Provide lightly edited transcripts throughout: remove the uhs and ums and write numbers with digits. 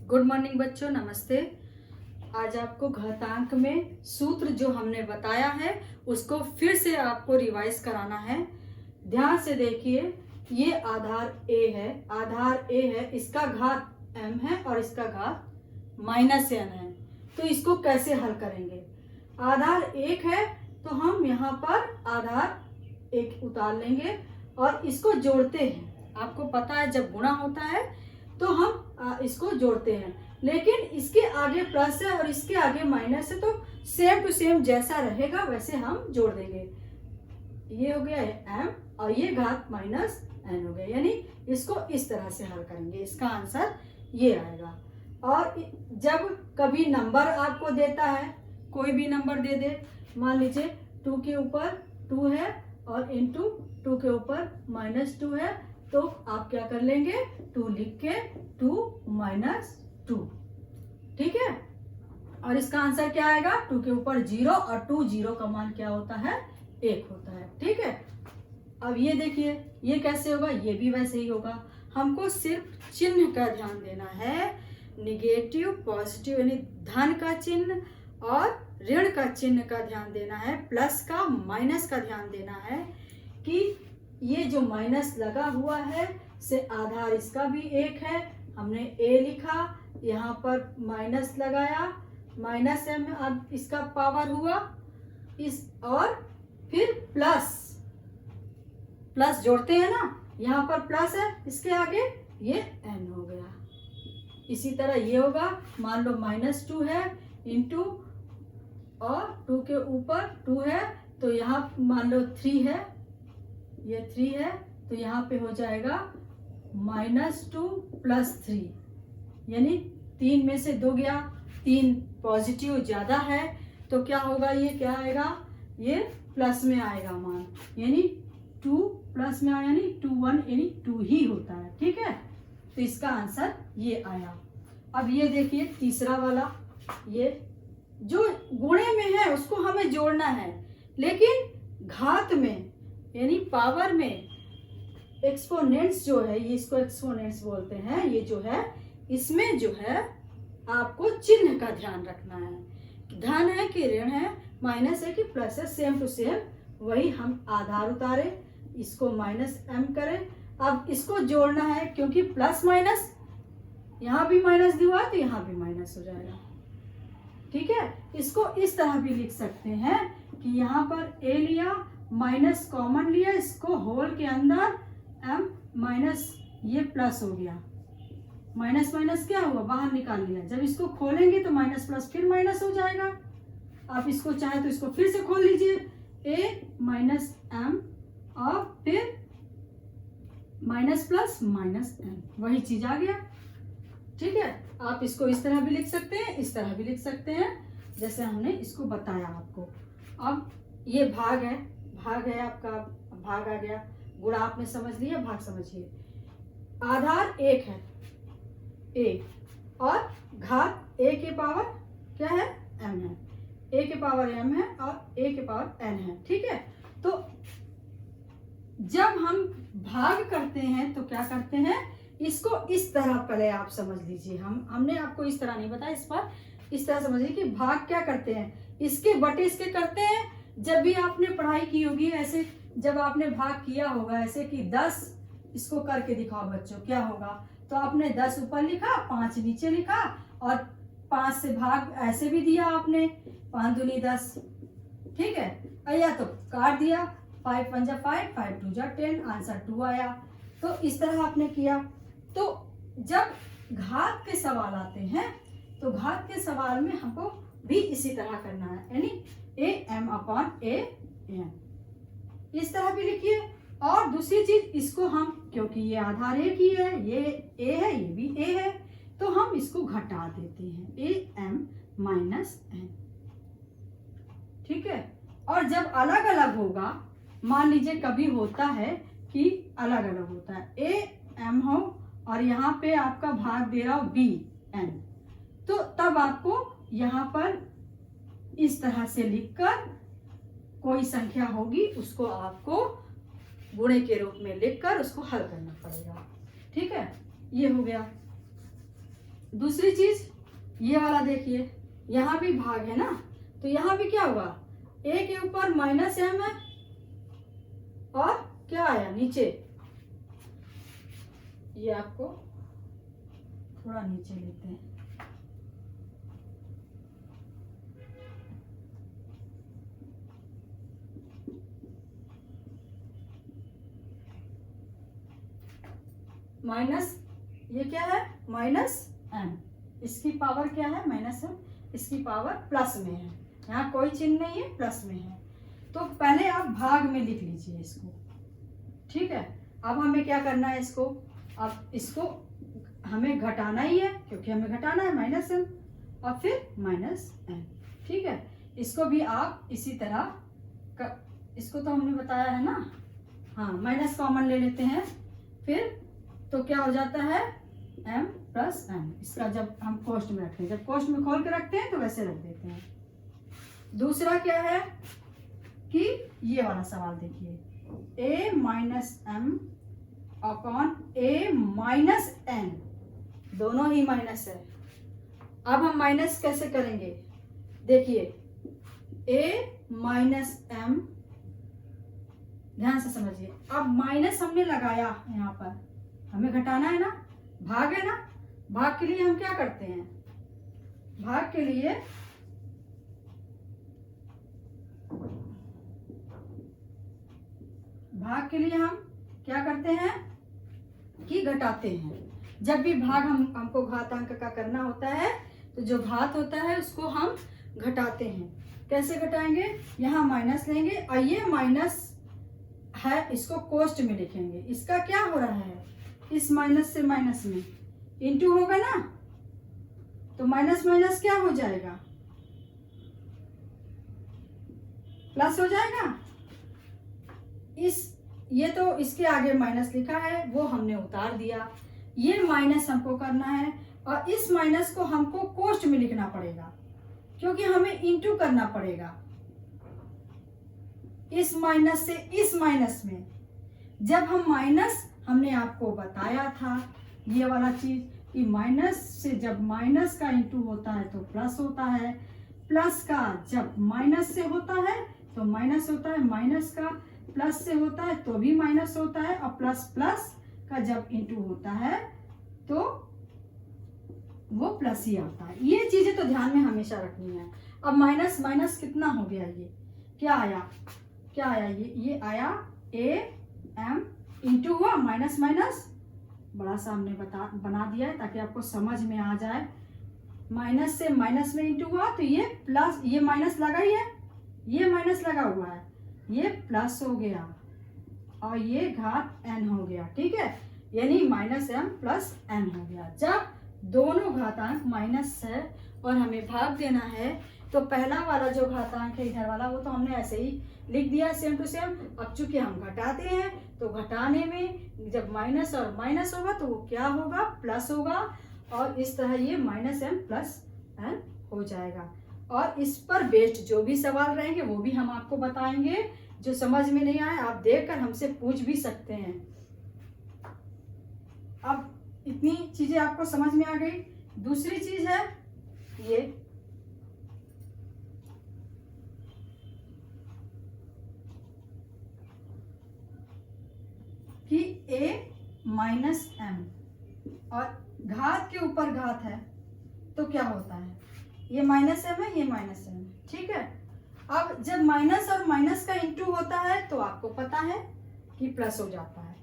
Good morning बच्चों, नमस्ते। आज आपको घातांक में सूत्र जो हमने बताया है उसको फिर से आपको रिवाइज कराना है। ध्यान से देखिए, ये आधार ए है, इसका घात m है और इसका घात -n है। तो इसको कैसे हल करेंगे? आधार 1 है तो हम यहाँ पर आधार 1 उतार लेंगे और इसको जोड़ते हैं। आपको पता है जब गुणा होता है तो हम इसको जोड़ते हैं, लेकिन इसके आगे प्लस है और इसके आगे माइनस है, तो सेम टू सेम जैसा रहेगा वैसे हम जोड़ देंगे। ये हो गया m और ये घात -n हो गया, यानी इसको इस तरह से हल करेंगे। इसका आंसर ये आएगा। और जब कभी नंबर आपको देता है, कोई भी नंबर दे दे, मान लीजिए 2 के ऊपर 2 है और इंटू 2 के ऊपर -2 है, तो आप क्या कर लेंगे, 2 लिख के 2 - 2, ठीक है। और इसका आंसर क्या आएगा, 2 के ऊपर 0 और 2 0 का मान क्या होता है, 1 होता है, ठीक है। अब ये देखिए, ये कैसे होगा, ये भी वैसे ही होगा। हमको सिर्फ चिन्ह का ध्यान देना है, निगेटिव पॉजिटिव यानी धन का चिन्ह और ऋण का चिन्ह का ध्यान देना है, प्लस का माइनस का ध्यान देना है कि ये जो माइनस लगा हुआ है से आधार इसका भी 1 है, हमने a लिखा, यहाँ पर माइनस लगाया, -m, अब इसका पावर हुआ इस, और फिर प्लस जोड़ते हैं ना, यहाँ पर प्लस है, इसके आगे ये n हो गया। इसी तरह ये होगा, मान लो -2 है इंटू और 2 के ऊपर 2 है, तो यहाँ मान लो 3 है, ये 3 है, तो यहाँ पे हो जाएगा -2 + 3, यानी 3 में से 2 गया, 3 पॉजिटिव ज्यादा है, तो क्या होगा, ये क्या आएगा, ये प्लस में आएगा मान, यानी 2 प्लस में आया, यानी 2 1 यानी 2 ही होता है, ठीक है। तो इसका आंसर ये आया। अब ये देखिए तीसरा वाला, ये जो गुणे में है उसको हमें जोड़ना है, लेकिन घात में यानी पावर में एक्सपोनेंट्स जो है, ये इसको एक्सपोनेंट्स बोलते हैं, ये जो है इसमें जो है आपको चिन्ह का ध्यान रखना है। धन है कि ऋण है, माइनस है कि प्लस है, सेम टू सेम वही हम आधार उतारे, इसको -m करें। अब इसको जोड़ना है, क्योंकि प्लस माइनस यहाँ भी माइनस दिया तो यहाँ भी माइनस हो जाएगा, ठीक है। इसको इस तरह भी लिख सकते हैं कि यहाँ पर a लिया, माइनस कॉमन लिया, इसको होल के अंदर m माइनस, ये प्लस हो गया, माइनस माइनस क्या हुआ, बाहर निकाल लिया। जब इसको खोलेंगे तो माइनस प्लस फिर माइनस हो जाएगा। आप इसको चाहे तो इसको फिर से खोल लीजिए, a - m और फिर माइनस प्लस -n, वही चीज आ गया, ठीक है। आप इसको इस तरह भी लिख सकते हैं, इस तरह भी लिख सकते हैं, जैसे हमने इसको बताया आपको। अब ये भाग है आपका, भाग आ गया, गुणा आपने समझ लिया, भाग समझिए। आधार 1 है a और घात a के पावर क्या है, m है, a के पावर m है और a के पावर n है, ठीक है। तो जब हम भाग करते हैं तो क्या करते हैं, इसको इस तरह, पहले आप समझ लीजिए, हमने आपको इस तरह नहीं बताया, इस पर इस तरह समझिए कि भाग क्या करते हैं, इसके बटे इसके करते हैं। जब भी आपने पढ़ाई की होगी ऐसे, जब आपने भाग किया होगा ऐसे कि 10, इसको करके दिखाओ बच्चों, क्या होगा, तो आपने 10 ऊपर लिखा, 5 नीचे लिखा, और 5 से भाग ऐसे भी दिया आपने, 5 दूनी 10, ठीक है। या तो काट दिया, 5 1 जा 5, 5 2 जा 10, आंसर 2 आया। तो इस तरह आपने किया। तो जब घात के सवाल आते हैं तो घात के सवाल में हमको भी इसी तरह करना है, यानी am/an, इस तरह भी लिखिए। और दूसरी चीज, इसको हम, क्योंकि ये आधार एक ही है, ये a है, ये भी a है, तो हम इसको घटा देते हैं, am - n, ठीक है। और जब अलग अलग होगा, मान लीजिए कभी होता है कि अलग अलग होता है, am हो और यहाँ पे आपका भाग दे रहा हो bn, तो तब आपको यहाँ पर इस तरह से लिखकर, कोई संख्या होगी उसको आपको गुणे के रूप में लिखकर उसको हल करना पड़ेगा, ठीक है। ये हो गया। दूसरी चीज ये वाला देखिए, यहाँ भी भाग है ना, तो यहाँ भी क्या हुआ, a के ऊपर माइनस m है और क्या आया नीचे, ये आपको थोड़ा नीचे लेते हैं, माइनस, ये क्या है माइनस m, इसकी पावर क्या है माइनस m, इसकी पावर प्लस में है, यहाँ कोई चिन्ह नहीं है, प्लस में है। तो पहले आप भाग में लिख लीजिए इसको, ठीक है। अब हमें क्या करना है इसको, अब इसको हमें घटाना ही है क्योंकि हमें घटाना है माइनस m और फिर माइनस m, ठीक है। इसको भी आप इसी तरह इसको तो हमने बताया है ना, हाँ माइनस कॉमन ले लेते हैं, फिर तो क्या हो जाता है m प्लस m, इसका जब हम कोष्ठ में रखते हैं, जब कोष्ठ में खोल के रखते हैं तो वैसे रख देते हैं। दूसरा क्या है कि ये वाला सवाल देखिए, a minus m upon a minus n, दोनों ही माइनस है। अब हम माइनस कैसे करेंगे, देखिए a माइनस m, ध्यान से समझिए। अब माइनस हमने लगाया, यहाँ पर हमें घटाना है ना, भाग है ना, भाग के लिए हम क्या करते हैं, भाग के लिए हम क्या करते हैं कि घटाते हैं। जब भी भाग हमको घातांक का करना होता है तो जो घात होता है उसको हम घटाते हैं। कैसे घटाएंगे, यहाँ माइनस लेंगे और ये माइनस है, इसको कोष्ठ में लिखेंगे। इसका क्या हो रहा है, इस माइनस से माइनस में इंटू होगा ना, तो माइनस माइनस क्या हो जाएगा, प्लस हो जाएगा। ये तो इसके आगे माइनस लिखा है वो हमने उतार दिया, ये माइनस हमको करना है और इस माइनस को हमको कोष्ठ में लिखना पड़ेगा क्योंकि हमें इंटू करना पड़ेगा इस माइनस से इस माइनस में। जब हम माइनस, हमने आपको बताया था ये वाला चीज कि माइनस से जब माइनस का इंटू होता है तो प्लस होता है, प्लस का जब माइनस से होता है तो माइनस होता है, माइनस का प्लस से होता है तो भी माइनस होता है, और प्लस प्लस का जब इंटू होता है तो वो प्लस ही आता है। ये चीजें तो ध्यान में हमेशा रखनी है। अब माइनस माइनस कितना हो गया, ये क्या आया, ये आया a m इंटू हुआ माइनस माइनस, बड़ा सा हमने बना दिया है ताकि आपको समझ में आ जाए। माइनस से माइनस में इंटू हुआ तो ये प्लस, ये माइनस लगा ही है, ये माइनस लगा हुआ है, ये प्लस हो गया और ये घात n हो गया, ठीक है। यानी माइनस m प्लस n हो गया। जब दोनों घातांक माइनस है और हमें भाग देना है तो पहला वाला जो घातांक है इधर वाला, वो तो हमने ऐसे ही लिख दिया सेम टू सेम। अब चूंकि हम घटाते हैं तो घटाने में जब माइनस और माइनस होगा तो वो क्या होगा, प्लस होगा, और इस तरह ये माइनस m प्लस n हो जाएगा। और इस पर बेस्ड जो भी सवाल रहेंगे वो भी हम आपको बताएंगे। जो समझ में नहीं आए आप देखकर हमसे पूछ भी सकते हैं। अब इतनी चीजें आपको समझ में आ गई। दूसरी चीज है ये कि a माइनस m और घात के ऊपर घात है तो क्या होता है, ये माइनस m है, ये माइनस m, ठीक है। अब जब माइनस और माइनस का इंटू होता है तो आपको पता है कि प्लस हो जाता है।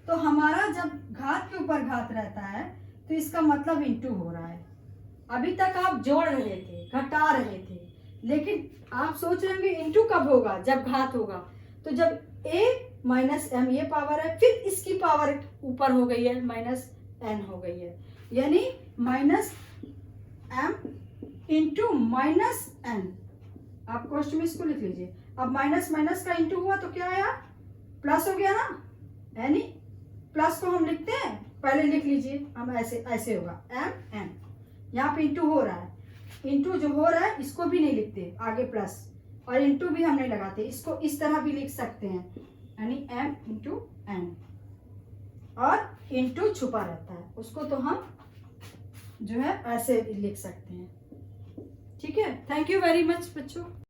तो हमारा जब घात के ऊपर घात रहता है तो इसका मतलब इंटू हो रहा है। अभी तक आप जोड़ रहे थे, घटा रहे थे, लेकिन आप सोच रहे होंगे इंटू कब होगा, जब घात होगा। तो जब a माइनस m ये पावर है, फिर इसकी पावर ऊपर हो गई है, माइनस n हो गई है, यानी minus m into minus n। आप कोष्ठ में इसको लिख लीजिए। अब माइनस माइनस का इंटू हुआ तो क्या आया, प्लस हो गया ना, यानी प्लस को हम लिखते हैं, पहले लिख लीजिए, हम ऐसे होगा m n, यहाँ पे इंटू हो रहा है, इंटू जो हो रहा है इसको भी नहीं लिखते आगे प्लस, और इंटू भी हम नहीं लगाते, इसको इस तरह भी लिख सकते हैं, यानी m इंटू n, और इंटू छुपा रहता है उसको तो हम जो है ऐसे लिख सकते हैं। ठीक है, थैंक यू वेरी मच बच्चों।